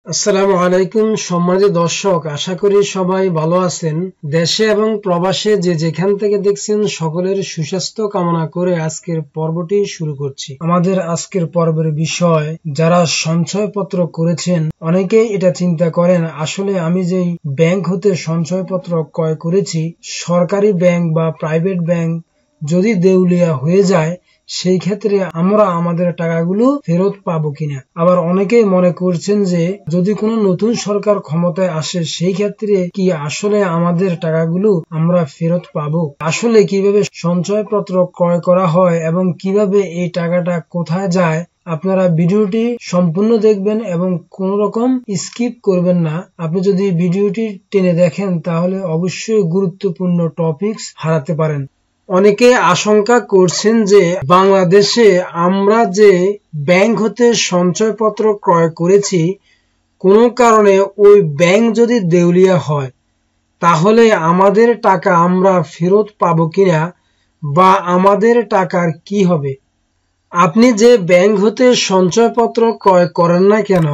আসসালামু আলাইকুম সম্মানিত দর্শক, আশা করি সবাই ভালো আছেন। দেশে এবং প্রবাসে যে যেখান থেকে দেখছেন সকলের সুস্বাস্থ্য কামনা করে আজকের পর্বটি শুরু করছি। আমাদের আজকের পর্বের বিষয়, যারা সঞ্চয়পত্র করেছেন অনেকেই এটা চিন্তা করেন, আসলে আমি যেই ব্যাংক হতে সঞ্চয়পত্র ক্রয় করেছি, সরকারি ব্যাংক বা প্রাইভেট ব্যাংক যদি দেউলিয়া হয়ে যায় সেই ক্ষেত্রে আমরা আমাদের টাকাগুলো ফেরত পাবো কিনা। আবার অনেকেই মনে করছেন যে যদি কোনো নতুন সরকার ক্ষমতায় আসে সেই ক্ষেত্রে কি আসলে আমাদের টাকাগুলো আমরা ফেরত পাবো। আসলে কিভাবে সঞ্চয়পত্র ক্রয় করা হয় এবং কিভাবে এই টাকাটা কোথায় যায়, আপনারা ভিডিওটি সম্পূর্ণ দেখবেন এবং কোন রকম স্কিপ করবেন না। আপনি যদি ভিডিওটি টেনে দেখেন তাহলে অবশ্যই গুরুত্বপূর্ণ টপিকস হারাতে পারেন। অনেকে আশঙ্কা করছেন যে বাংলাদেশে আমরা যে ব্যাংক হতে সঞ্চয়পত্র ক্রয় করেছি, কোনো কারণে ওই ব্যাংক যদি দেউলিয়া হয় তাহলে আমাদের টাকা আমরা ফেরত পাবো কিনা বা আমাদের টাকার কি হবে। আপনি যে ব্যাংক হতে সঞ্চয়পত্র ক্রয় করেন না কেন,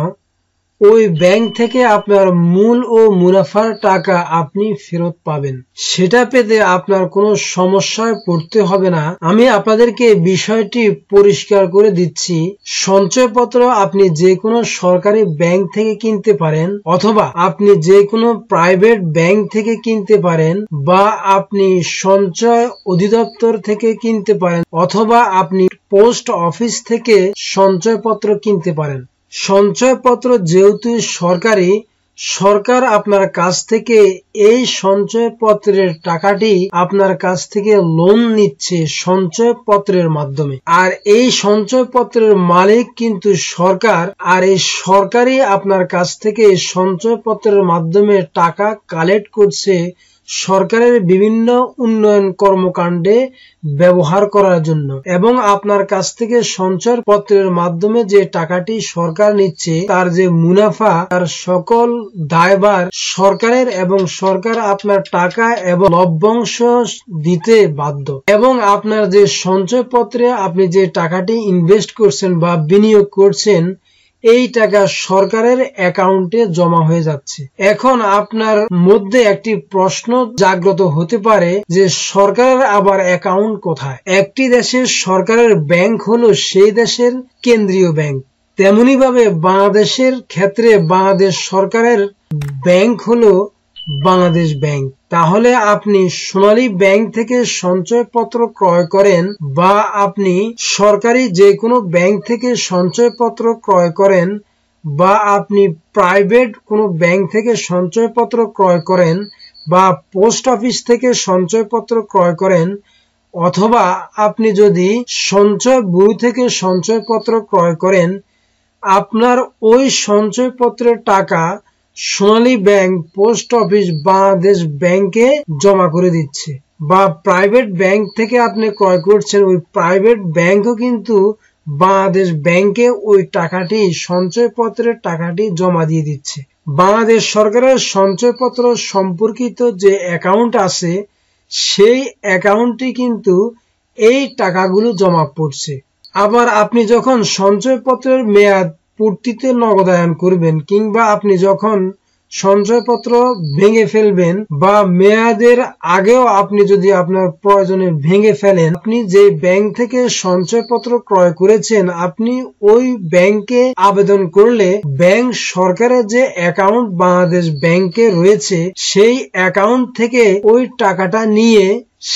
ওই ব্যাংক থেকে আপনার মূল ও মুনাফার টাকা আপনি ফেরত পাবেন। সেটা পেতে আপনার কোনো সমস্যায় পড়তে হবে না। আমি আপনাদেরকে বিষয়টি পরিষ্কার করে দিচ্ছি। সঞ্চয়পত্র আপনি যে কোনো সরকারি ব্যাংক থেকে কিনতে পারেন, অথবা আপনি যে কোনো প্রাইভেট ব্যাংক থেকে কিনতে পারেন, বা আপনি সঞ্চয় অধিদপ্তর থেকে কিনতে পারেন, অথবা আপনি পোস্ট অফিস থেকে সঞ্চয়পত্র কিনতে পারেন। সঞ্চয়পত্র যেহেতু সরকারি, সরকার আপনার কাছ থেকে এই সঞ্চয়পত্রের টাকাটি আপনার কাছ থেকে লোন নিচ্ছে সঞ্চয়পত্রের মাধ্যমে। আর এই সঞ্চয়পত্রের মালিক কিন্তু সরকার, আর এই সরকারই আপনার কাছ থেকে সঞ্চয়পত্রের মাধ্যমে টাকা কালেক্ট করছে সরকারের বিভিন্ন উন্নয়ন কর্মকাণ্ডে ব্যবহার করার জন্য। এবং আপনার কাছ থেকে সঞ্চয়পত্রের মাধ্যমে যে টাকাটি সরকার নিচ্ছে তার যে মুনাফা, তার সকল দায়ভার সরকারের, এবং সরকার আপনার টাকা এবং লভ্যাংশ দিতে বাধ্য। এবং আপনার যে সঞ্চয়পত্রে আপনি যে টাকাটি ইনভেস্ট করছেন বা বিনিয়োগ করছেন, এই টাকা সরকারের অ্যাকাউন্টে জমা হয়ে যাচ্ছে। এখন আপনার মধ্যে একটি প্রশ্ন জাগ্রত হতে পারে যে সরকারের আবার অ্যাকাউন্ট কোথায়। একটি দেশের সরকারের ব্যাংক হলো সেই দেশের কেন্দ্রীয় ব্যাংক, তেমনি ভাবে বাংলাদেশের ক্ষেত্রে বাংলাদেশ সরকারের ব্যাংক হলো বাংলাদেশ ব্যাংক। তাহলে আপনি সোনালী ব্যাংক থেকে সঞ্চয়পত্র ক্রয় করেন, বা আপনি সরকারি যে কোনো ব্যাংক থেকে সঞ্চয়পত্র ক্রয় করেন, বা আপনি প্রাইভেট কোনো ব্যাংক থেকে সঞ্চয়পত্র ক্রয় করেন, বা পোস্ট অফিস থেকে সঞ্চয়পত্র ক্রয় করেন, অথবা আপনি যদি সঞ্চয় ব্যুরো থেকে সঞ্চয়পত্র ক্রয় করেন, আপনার ওই সঞ্চয়পত্রের টাকা সোনালী ব্যাংক, পোস্ট অফিস, বাংলাদেশ ব্যাংকে জমা করে দিচ্ছে। বা প্রাইভেট ব্যাংক থেকে আপনি ক্রয় করছেন, ওই প্রাইভেট ব্যাংকও কিন্তু বাংলাদেশ ব্যাংকে ওই টাকাটি, সঞ্চয়পত্রের টাকাটি জমা দিয়ে দিচ্ছে। বাংলাদেশ সরকারের সঞ্চয়পত্র সম্পর্কিত যে অ্যাকাউন্ট আছে, সেই অ্যাকাউন্টে কিন্তু এই টাকাগুলো জমা পড়ছে। আবার আপনি যখন সঞ্চয়পত্রের মেয়াদ পূর্তিতে নগদায়ন করবেন, কিংবা আপনি যখন সঞ্চয়পত্র ভেঙে ফেলবেন, বা মেয়াদের আগেও আপনি যদি আপনার প্রয়োজনে ভেঙে ফেলেন, আপনি যে ব্যাংক থেকে সঞ্চয়পত্র ক্রয় করেছেন, আপনি ওই ব্যাংকে আবেদন করলে ব্যাংক সরকারের যে অ্যাকাউন্ট বাংলাদেশ ব্যাংকে রয়েছে, সেই অ্যাকাউন্ট থেকে ওই টাকাটা নিয়ে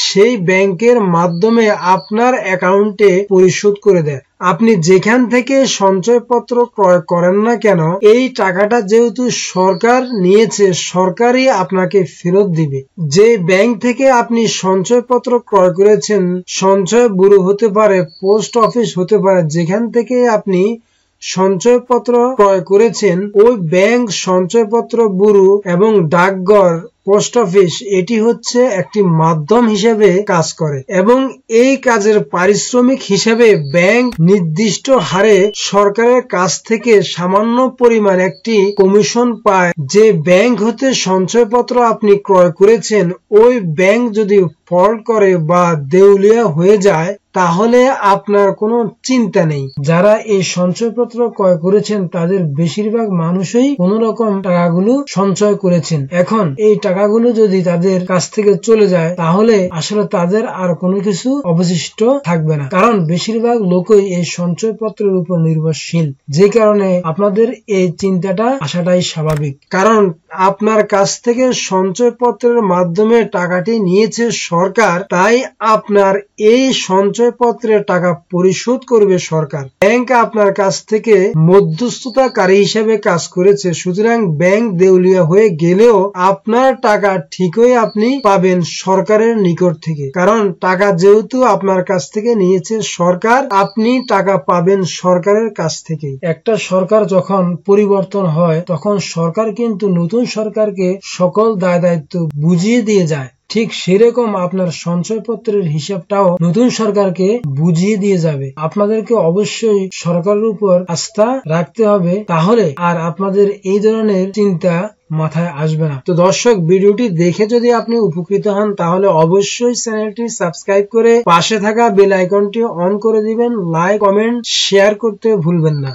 সেই ব্যাংকের মাধ্যমে আপনার অ্যাকাউন্টে পরিশোধ করে দেয়। আপনি যেখান থেকে সঞ্চয়পত্র ক্রয় করেন না কেন, এই টাকাটা যেহেতু সরকার নিয়েছে, সরকারই আপনাকে ফেরত দিবে। যে ব্যাংক থেকে আপনি সঞ্চয়পত্র ক্রয় করেছেন, সঞ্চয় ব্যুরো হতে পারে, পোস্ট অফিস হতে পারে, যেখান থেকে আপনি সঞ্চয়পত্র ক্রয় করেছেন, ওই ব্যাংক, সঞ্চয়পত্র ব্যুরো এবং ডাকঘর পোস্ট অফিস এটি হচ্ছে একটি মাধ্যম হিসেবে কাজ করে এবং এই কাজের পারিশ্রমিক হিসেবে ব্যাংক নির্দিষ্ট হারে সরকারের কাছ থেকে সামান্য পরিমাণ একটি কমিশন পায়। যে ব্যাংক হতে সঞ্চয়পত্র আপনি ক্রয় করেছেন ওই ব্যাংক যদি ফল্ট করে বা দেউলিয়া হয়ে যায় তাহলে আপনার কোনো চিন্তা নেই। যারা এই সঞ্চয়পত্র ক্রয় করেছেন তাদের বেশিরভাগ মানুষই কোন রকম টাকাগুলো সঞ্চয় করেছেন। এখন এই টাকাগুলো যদি তাদের কাছ থেকে চলে যায় তাহলে আসলে তাদের আর কোনো কিছু অবশিষ্ট থাকবে না, কারণ বেশিরভাগ লোকই এই সঞ্চয়পত্রের উপর নির্ভরশীল। যে কারণে আপনাদের এই চিন্তাটা আসাটাই স্বাভাবিক, কারণ আপনার কাছ থেকে সঞ্চয়পত্রের মাধ্যমে টাকাটি নিয়েছে সরকার, তাই আপনার এই সঞ্চয়পত্রের টাকা পরিশোধ করবে সরকার। ব্যাংক আপনার কাছ থেকে মধ্যস্থতাকারী হিসেবে কাজ করেছে, সুতরাং ব্যাংক দেউলিয়া হয়ে গেলেও আপনার টাকা ঠিকই আপনি পাবেন সরকারের নিকট থেকে, কারণ টাকা যেহেতু আপনার কাছ থেকে নিয়েছে সরকার, আপনি টাকা পাবেন সরকারের কাছ থেকে। একটা সরকার যখন পরিবর্তন হয় তখন সরকার কিন্তু নতুন সরকারকে সকল দায় দায়িত্ব বুঝিয়ে দিয়ে যায়। ঠিক সেরকম আপনার সঞ্চয়পত্রের হিসাবটাও নতুন সরকারকে বুঝিয়ে দিয়ে যাবে। আপনাদেরকে অবশ্যই সরকারের উপর আস্থা রাখতে হবে, তাহলে আর আপনাদের এই ধরনের চিন্তা মাথায় আসবে না। তো দর্শক, ভিডিওটি দেখে যদি আপনি উপকৃত হন তাহলে অবশ্যই চ্যানেলটি সাবস্ক্রাইব করে পাশে থাকা বেল আইকনটি অন করে দিবেন। লাইক, কমেন্ট, শেয়ার করতে ভুলবেন না।